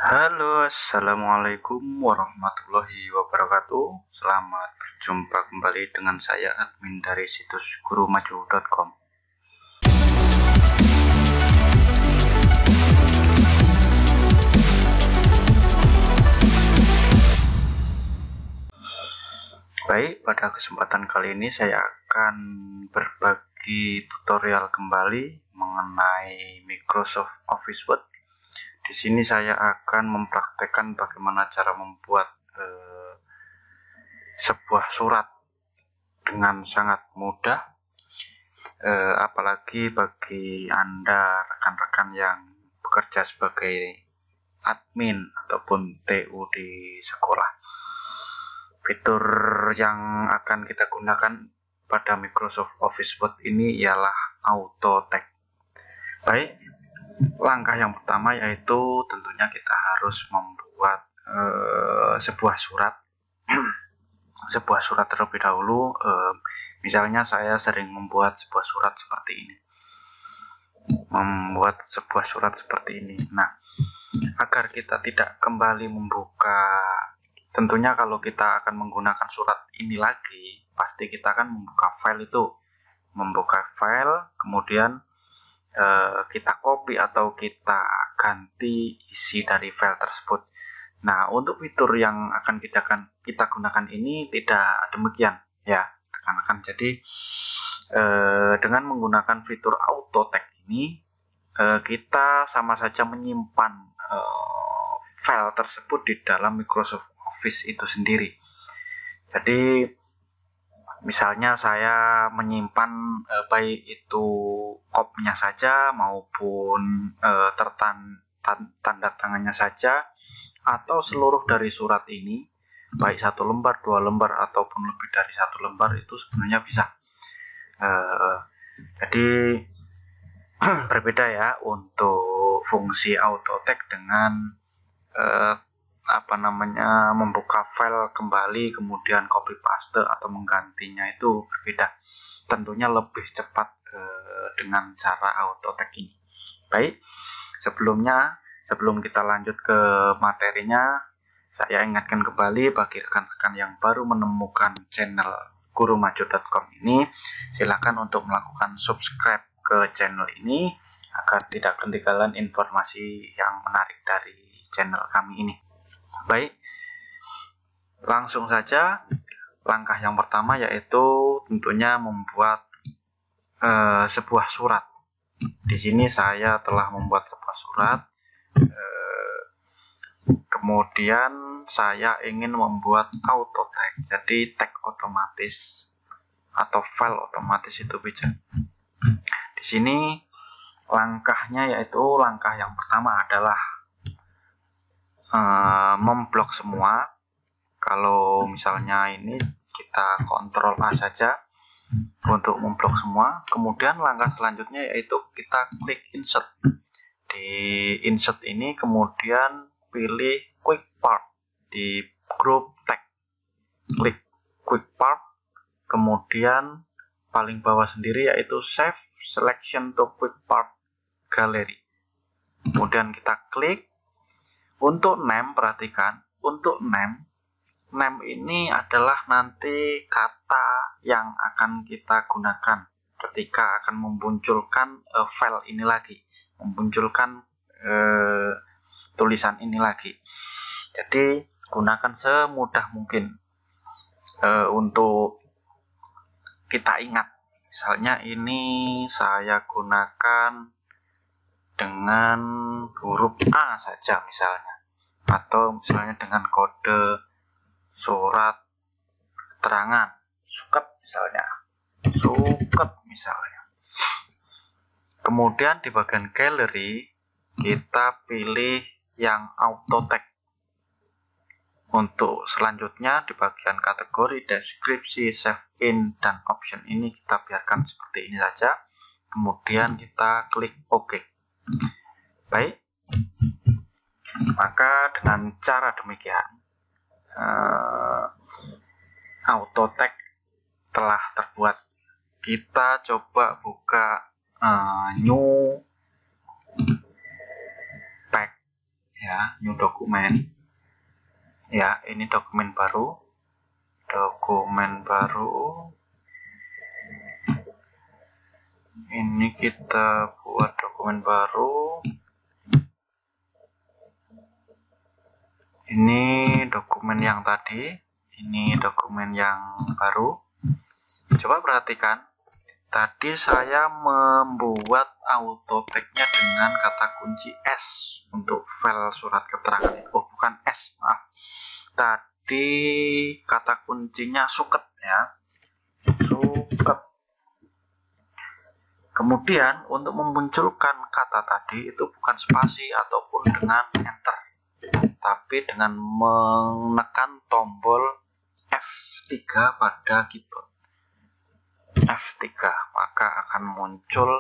Halo, assalamualaikum warahmatullahi wabarakatuh. Selamat berjumpa kembali dengan saya, admin dari situs gurumaju.com. Baik, pada kesempatan kali ini saya akan berbagi tutorial kembali mengenai Microsoft Office Word. Di sini saya akan mempraktekkan bagaimana cara membuat sebuah surat dengan sangat mudah, apalagi bagi Anda rekan-rekan yang bekerja sebagai admin ataupun TU di sekolah. Fitur yang akan kita gunakan pada Microsoft Office Word ini ialah auto tag. Baik, langkah yang pertama yaitu tentunya kita harus membuat sebuah surat terlebih dahulu. Misalnya saya sering membuat sebuah surat seperti ini. Nah, agar kita tidak kembali membuka, tentunya kalau kita akan menggunakan surat ini lagi, pasti kita akan membuka file, kemudian kita copy atau kita ganti isi dari file tersebut. Nah, untuk fitur yang akan kita gunakan ini tidak demikian ya rekan-rekan. Jadi dengan menggunakan fitur auto tag ini, kita sama saja menyimpan file tersebut di dalam Microsoft Office itu sendiri. Jadi misalnya saya menyimpan baik itu kopnya saja maupun tanda tangannya saja, atau seluruh dari surat ini, baik 1 lembar, 2 lembar ataupun lebih dari 1 lembar, itu sebenarnya bisa. Jadi berbeda ya untuk fungsi auto tag dengan membuka file kembali kemudian copy paste atau menggantinya, itu berbeda. Tentunya lebih cepat dengan cara auto tag ini. Baik, sebelum kita lanjut ke materinya, saya ingatkan kembali bagi rekan-rekan yang baru menemukan channel gurumaju.com ini, silakan untuk melakukan subscribe ke channel ini agar tidak ketinggalan informasi yang menarik dari channel kami ini. Baik, langsung saja. Langkah yang pertama yaitu tentunya membuat sebuah surat. Di sini saya telah membuat sebuah surat. Kemudian saya ingin membuat auto tag, jadi tag otomatis atau file otomatis itu bisa. Di sini langkahnya yaitu langkah yang pertama adalah memblok semua. Kalau misalnya ini kita kontrol A saja untuk memblok semua. Kemudian langkah selanjutnya yaitu kita klik insert. Di insert ini kemudian pilih quick part di group tag. Klik quick part, kemudian paling bawah sendiri yaitu save selection to quick part gallery. Kemudian kita klik. Untuk name, perhatikan, untuk name ini adalah nanti kata yang akan kita gunakan ketika akan memunculkan file ini lagi, memunculkan tulisan ini lagi. Jadi gunakan semudah mungkin untuk kita ingat. Misalnya ini saya gunakan dengan huruf A saja misalnya, atau misalnya dengan kode surat keterangan suket misalnya. Kemudian di bagian gallery kita pilih yang auto tag. Untuk selanjutnya di bagian kategori, deskripsi, save in, dan option ini kita biarkan seperti ini saja. Kemudian kita klik OK. Baik, maka dengan cara demikian auto tag telah terbuat. Kita coba buka new tag ya. ya, new dokumen. Ya, ini dokumen baru. Ini kita buat dokumen baru. Ini dokumen yang tadi, ini dokumen yang baru. Coba perhatikan, tadi saya membuat auto tag-nya dengan kata kunci S untuk file surat keterangan. Oh, bukan S, maaf. Tadi kata kuncinya suket ya, suket. Kemudian untuk memunculkan kata tadi itu bukan spasi ataupun dengan enter, tapi dengan menekan tombol F3 pada keyboard. F3, maka akan muncul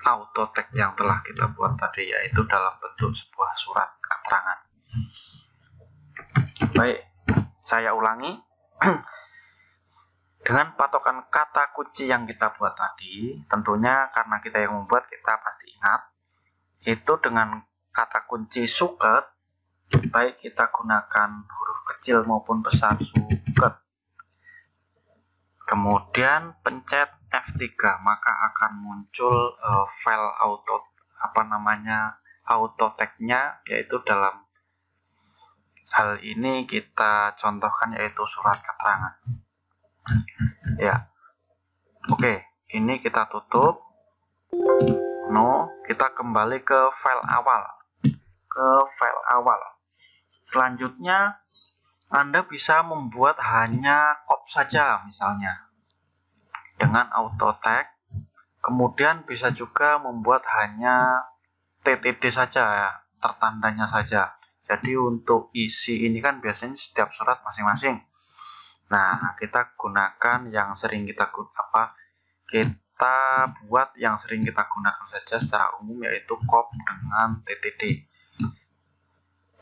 auto tag yang telah kita buat tadi, yaitu dalam bentuk sebuah surat keterangan. Baik, saya ulangi. Dengan patokan kata kunci yang kita buat tadi, tentunya karena kita yang membuat, kita pasti ingat, itu dengan kata kunci suket, baik kita gunakan huruf kecil maupun besar, suket. Kemudian pencet F3, maka akan muncul file auto tag-nya, yaitu dalam hal ini kita contohkan yaitu surat keterangan. Ya, oke, ini kita tutup. Kita kembali ke file awal. Selanjutnya Anda bisa membuat hanya cop saja, misalnya dengan auto tag. Kemudian bisa juga membuat hanya TTD saja, tertandanya saja. Jadi untuk isi ini kan biasanya setiap surat masing-masing. Nah, kita gunakan yang sering kita buat yang sering kita gunakan saja secara umum, yaitu cop dengan TTD.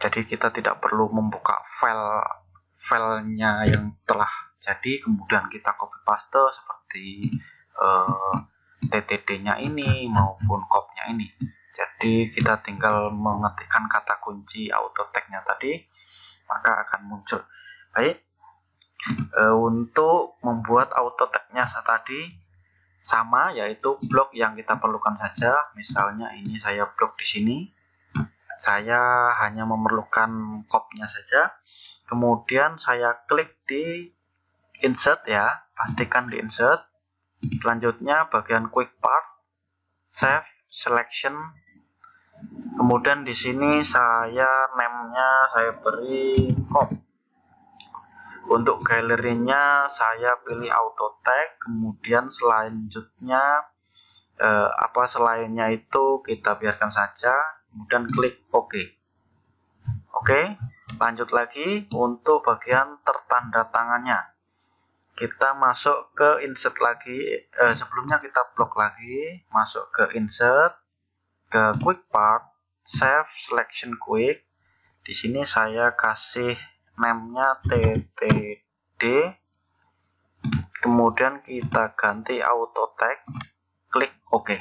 Jadi kita tidak perlu membuka filenya yang telah jadi kemudian kita copy paste seperti TTD-nya ini maupun cop-nya ini. Jadi kita tinggal mengetikkan kata kunci auto tag-nya tadi, maka akan muncul. Baik. Untuk membuat auto tag-nya tadi sama, yaitu blok yang kita perlukan saja. Misalnya ini saya blok di sini, saya hanya memerlukan cop-nya saja. Kemudian saya klik di insert ya, pastikan di insert. Selanjutnya bagian quick part, save selection. Kemudian di sini saya name-nya saya beri cop. Untuk galerinya saya pilih auto tag, kemudian selanjutnya selainnya itu kita biarkan saja, kemudian klik OK. Oke, lanjut lagi untuk bagian tertanda tangannya. Kita masuk ke insert lagi, sebelumnya kita blok lagi, masuk ke insert, ke quick part, save selection quick. Di sini saya kasih name-nya TTD, kemudian kita ganti auto tag, klik OK.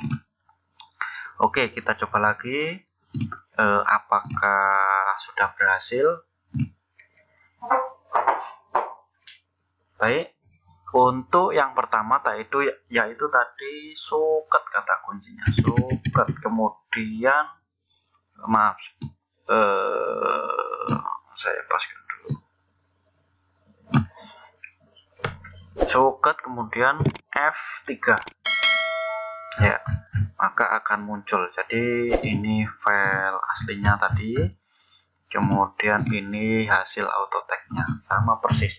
Oke, kita coba lagi, apakah sudah berhasil. Baik, untuk yang pertama yaitu tadi suket kata kuncinya, suket. Kemudian maaf, saya paskan dulu. Suket kemudian F3 ya, maka akan muncul. Jadi ini file aslinya tadi, kemudian ini hasil auto tag-nya, sama persis.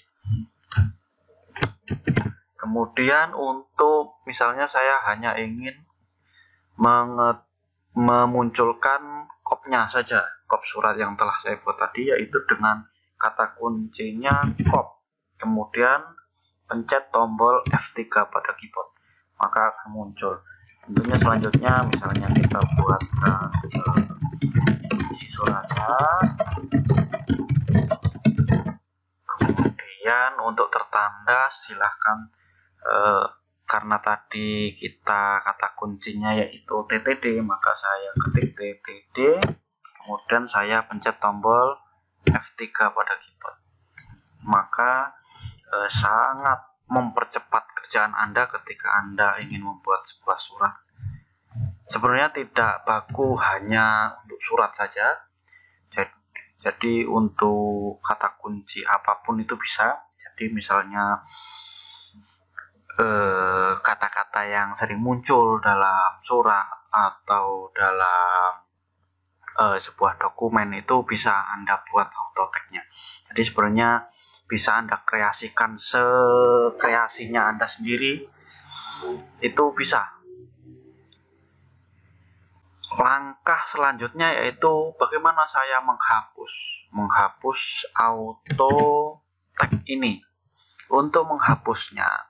Kemudian untuk misalnya saya hanya ingin memunculkan cop-nya saja, cop surat yang telah saya buat tadi, yaitu dengan kata kuncinya cop, kemudian pencet tombol F3 pada keyboard, maka akan muncul. Tentunya selanjutnya misalnya kita buatkan isi suratnya, kemudian untuk tertanda silahkan karena tadi kita kata kuncinya yaitu TTD, maka saya ketik TTD, kemudian saya pencet tombol F3 pada keyboard. Maka sangat mempercepat kerjaan Anda ketika Anda ingin membuat sebuah surat. Sebenarnya tidak baku hanya untuk surat saja, jadi untuk kata kunci apapun itu bisa. Jadi misalnya kata-kata yang sering muncul dalam surat atau dalam sebuah dokumen itu bisa Anda buat auto tag-nya. Jadi sebenarnya bisa Anda kreasikan sekreasinya Anda sendiri, itu bisa. Langkah selanjutnya yaitu bagaimana saya menghapus auto tag ini. Untuk menghapusnya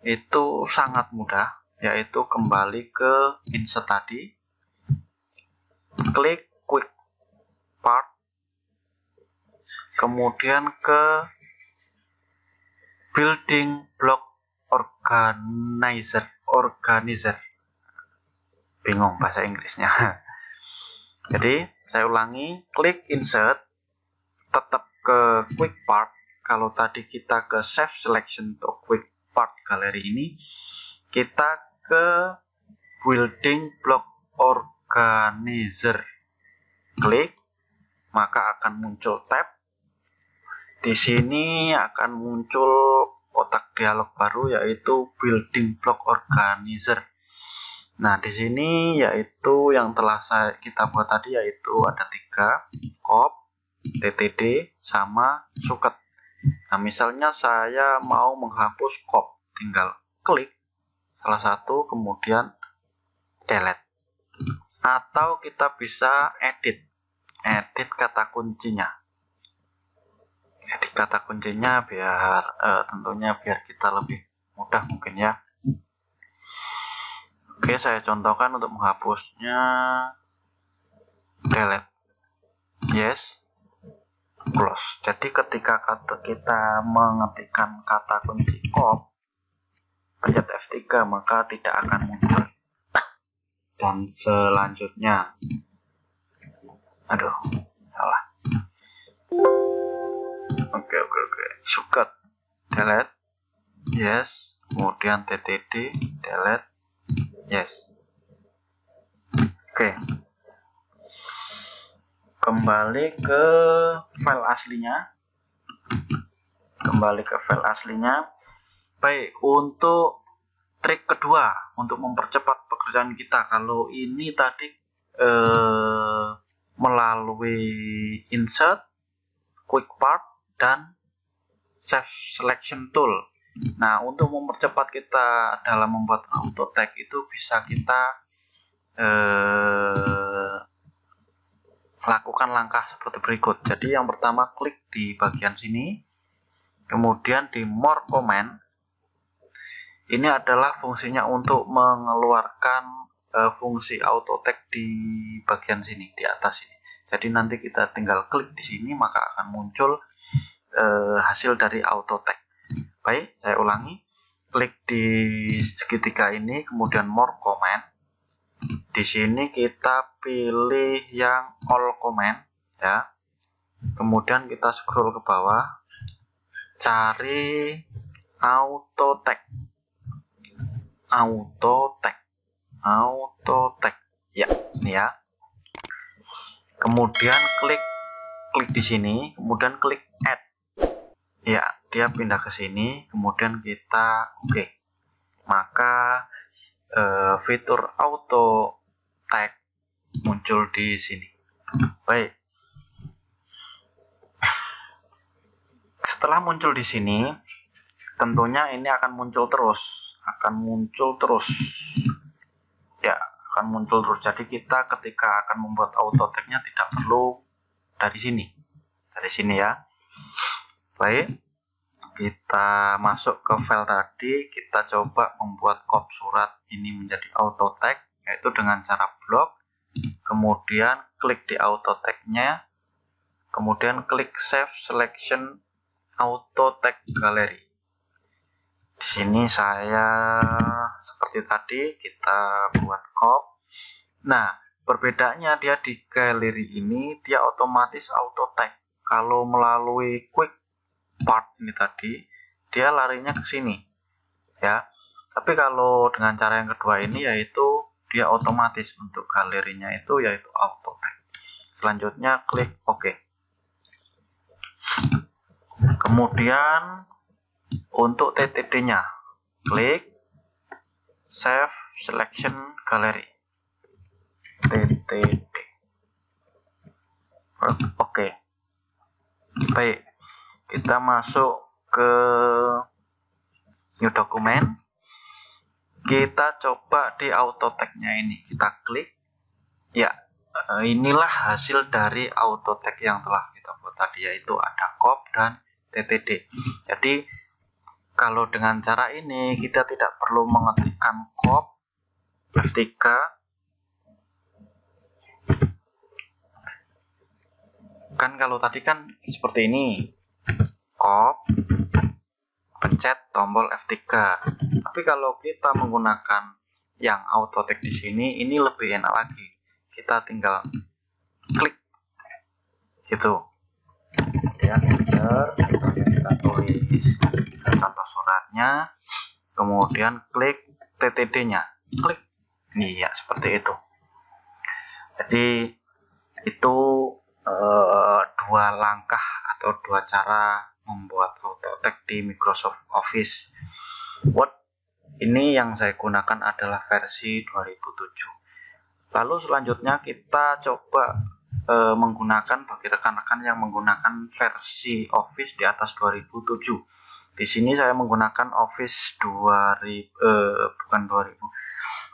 itu sangat mudah, yaitu kembali ke insert tadi, klik quick part, kemudian ke building block organizer, bingung bahasa Inggrisnya. Jadi saya ulangi, klik insert, tetap ke quick part. Kalau tadi kita ke save selection atau quick part galeri ini, kita ke building block organizer, klik, maka akan muncul tab. Di sini akan muncul kotak dialog baru yaitu building block organizer. Nah, di sini yaitu yang telah kita buat tadi, yaitu ada 3, cop, TTD, sama suket. Nah, misalnya saya mau menghapus cop, tinggal klik salah satu, kemudian delete. Atau kita bisa edit kata kuncinya. Edit kata kuncinya biar tentunya biar kita lebih mudah mungkin ya. Oke, saya contohkan untuk menghapusnya, delete, yes, close. Jadi ketika kita mengetikkan kata kunci cop, pencet F3, maka tidak akan muncul. Dan selanjutnya, aduh, salah. Oke, suket, delete, yes, kemudian TTD, delete, yes. Oke. Kembali ke file aslinya. Baik, untuk trik kedua untuk mempercepat pekerjaan kita, kalau ini tadi melalui insert, quick part, dan save selection tool. Nah, untuk mempercepat kita dalam membuat auto tag itu bisa kita lakukan langkah seperti berikut. Jadi yang pertama, klik di bagian sini, kemudian di more comment. Ini adalah fungsinya untuk mengeluarkan fungsi auto tag di bagian sini, di atas ini. Jadi nanti kita tinggal klik di sini, maka akan muncul hasil dari auto tag. Baik, saya ulangi, klik di segitiga ini, kemudian more comment. Di sini kita pilih yang all comment ya. Kemudian kita scroll ke bawah, cari auto tag. Ya, ini ya. Kemudian klik di sini, kemudian klik add. Ya, dia pindah ke sini, kemudian kita oke. Maka fitur auto tag muncul di sini. Baik. Setelah muncul di sini, tentunya ini akan muncul terus. Ya, akan muncul terus. Jadi kita ketika akan membuat auto tag-nya tidak perlu dari sini ya. Baik, kita masuk ke file tadi, kita coba membuat cop surat ini menjadi auto tag, yaitu dengan cara blok, kemudian klik di auto tag-nya, kemudian klik save selection auto tag gallery. Di sini saya seperti tadi kita buat cop. Nah, perbedaannya dia di galeri ini dia otomatis auto tag. Kalau melalui quick part ini tadi dia larinya ke sini ya. Tapi kalau dengan cara yang kedua ini yaitu dia otomatis untuk galerinya itu yaitu auto tag. Selanjutnya klik OK. Kemudian untuk TTD-nya klik Save Selection Gallery TTD. Oke. Baik, kita masuk ke new document. Kita coba di auto tag-nya ini, kita klik. Ya, inilah hasil dari auto tag yang telah kita buat tadi, yaitu ada cop dan TTD. Jadi kalau dengan cara ini kita tidak perlu mengetikkan cop F3. Kan kalau tadi kan seperti ini, cop, pencet tombol F3. Tapi kalau kita menggunakan yang auto tag di sini, ini lebih enak lagi. Kita tinggal klik gitu. Ya, kita tulis contoh suratnya, kemudian klik TTD-nya, klik. Ini ya seperti itu. Jadi itu dua langkah atau dua cara membuat auto tag di Microsoft Office Word. Ini yang saya gunakan adalah versi 2007. Lalu selanjutnya kita coba menggunakan bagi rekan-rekan yang menggunakan versi Office di atas 2007. Di sini saya menggunakan Office 2000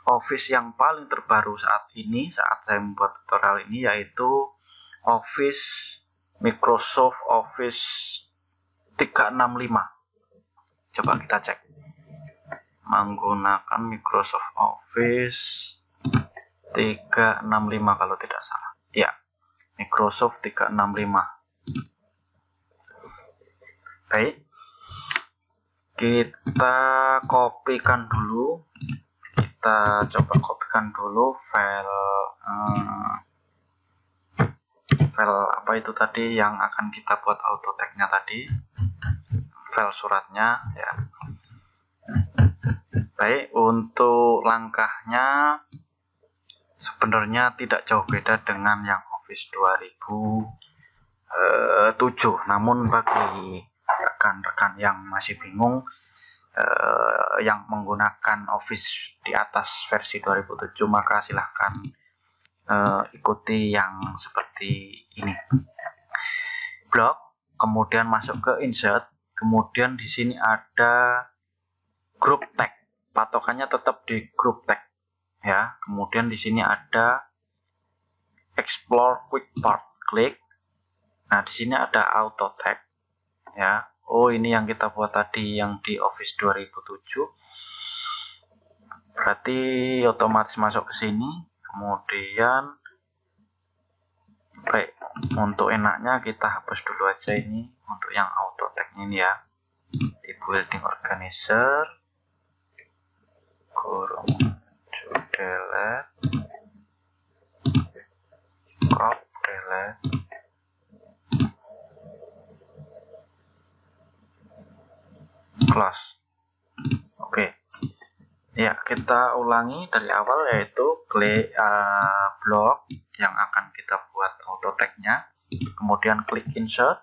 Office yang paling terbaru saat ini saat saya membuat tutorial ini, yaitu Microsoft Office 365. Coba kita cek. Menggunakan Microsoft Office 365 kalau tidak salah. Ya, Microsoft 365. Baik. Kita kopikan dulu. Kita coba kopikan dulu file apa itu tadi yang akan kita buat auto tag-nya tadi, file suratnya ya. Baik, untuk langkahnya sebenarnya tidak jauh beda dengan yang Office 2007. Namun bagi rekan-rekan yang masih bingung yang menggunakan Office di atas versi 2007, maka silahkan ikuti yang seperti ini. Blok, kemudian masuk ke insert, kemudian di sini ada group tag, patokannya tetap di group tag ya. Kemudian di sini ada explore quick part, klik. Nah, di sini ada auto tag ya. Oh, ini yang kita buat tadi yang di Office 2007. Berarti otomatis masuk ke sini. Kemudian baik, untuk enaknya kita hapus dulu aja ini untuk yang auto tag ini ya. Di building organizer, kurung delete, crop delete, close. Oke. Ya, kita ulangi dari awal, yaitu klik blok yang akan kita buat auto tag-nya, kemudian klik insert.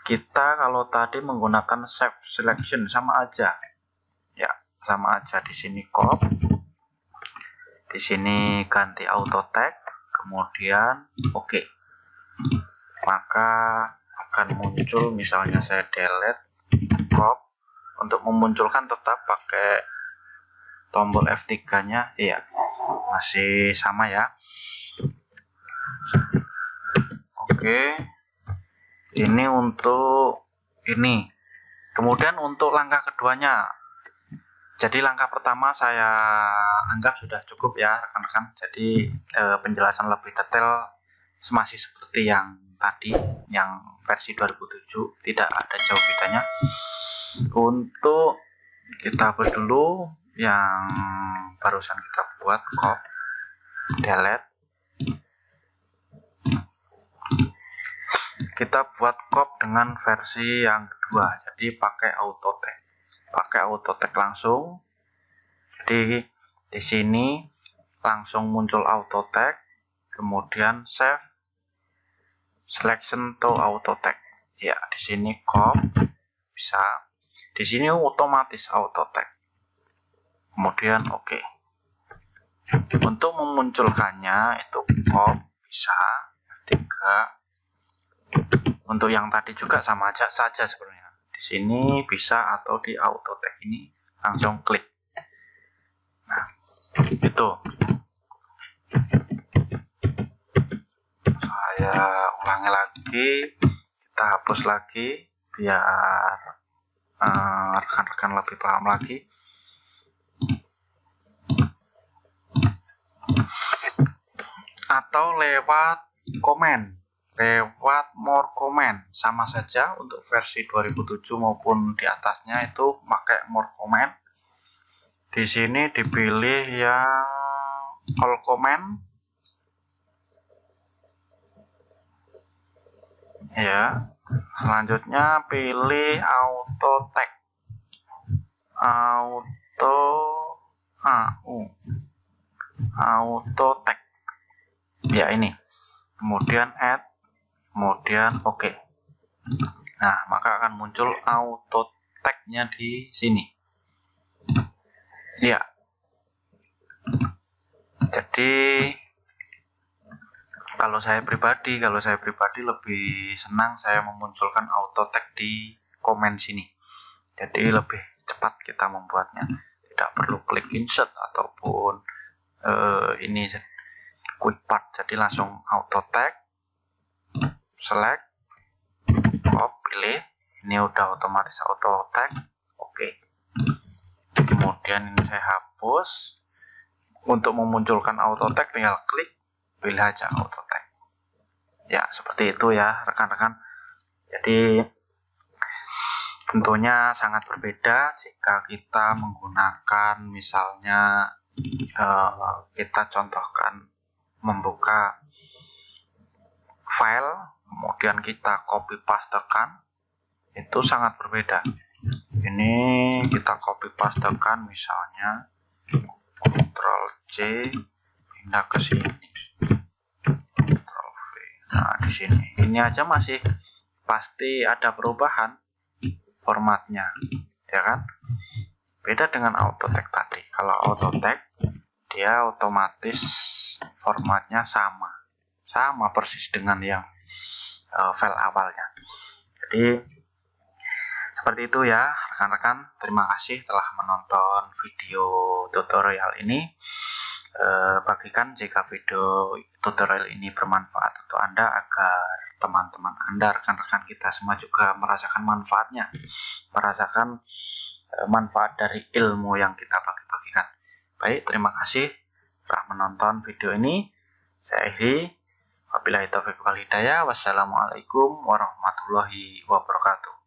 Kita kalau tadi menggunakan save selection sama aja. Ya, sama aja. Di sini cop. Di sini ganti auto tag, kemudian oke. Maka akan muncul, misalnya saya delete cop. Untuk memunculkan tetap pakai tombol F3-nya, iya, masih sama ya. Oke, ini untuk ini. Kemudian untuk langkah keduanya, jadi langkah pertama saya anggap sudah cukup ya rekan-rekan. Jadi penjelasan lebih detail masih seperti yang tadi, yang versi 2007, tidak ada jauh bedanya. Untuk kita hapus dulu yang barusan kita buat, copy, delete. Kita buat copy dengan versi yang kedua, jadi pakai auto tag langsung. Jadi di sini langsung muncul auto tag, kemudian save selection to auto tag. Ya, di sini copy bisa, di sini otomatis auto tag. Kemudian oke. Untuk memunculkannya itu copy bisa, tiga. Untuk yang tadi juga sama aja saja sebenarnya. Di sini bisa atau di auto tag ini langsung klik. Nah, itu. Saya ulangi lagi, kita hapus lagi biar rekan-rekan lebih paham lagi. Atau lewat komen, lewat more comment, sama saja untuk versi 2007 maupun di atasnya itu pakai more comment. Di sini dipilih yang all comment, ya. Selanjutnya pilih auto tag, auto tag, ya ini. Kemudian add, kemudian oke. Nah, maka akan muncul auto tag-nya di sini. Ya. Jadi kalau saya pribadi lebih senang saya memunculkan auto tag di komen sini. Jadi lebih cepat kita membuatnya. Tidak perlu klik insert ataupun ini quick part. Jadi langsung auto tag, select, copy, pilih. Ini udah otomatis auto tag. Oke. Kemudian ini saya hapus. Untuk memunculkan auto tag tinggal klik, pilih aja auto tag. Ya, seperti itu ya rekan-rekan. Jadi tentunya sangat berbeda jika kita menggunakan misalnya kita contohkan membuka file kemudian kita copy pastekan, itu sangat berbeda. Ini kita copy pastekan misalnya Ctrl C pindah ke sini, Ctrl V. Nah, di sini ini aja masih pasti ada perubahan formatnya, ya kan? Beda dengan auto tag tadi. Kalau auto tag dia otomatis formatnya sama persis dengan yang file awalnya. Jadi seperti itu ya rekan-rekan. Terima kasih telah menonton video tutorial ini. Bagikan jika video tutorial ini bermanfaat untuk Anda agar teman-teman Anda, rekan-rekan kita semua juga merasakan manfaatnya, merasakan manfaat dari ilmu yang kita bagi-bagikan. Baik, terima kasih telah menonton video ini. Saya akhiri. Wabillahi taufiq wal hidayah. Wassalamualaikum warahmatullahi wabarakatuh.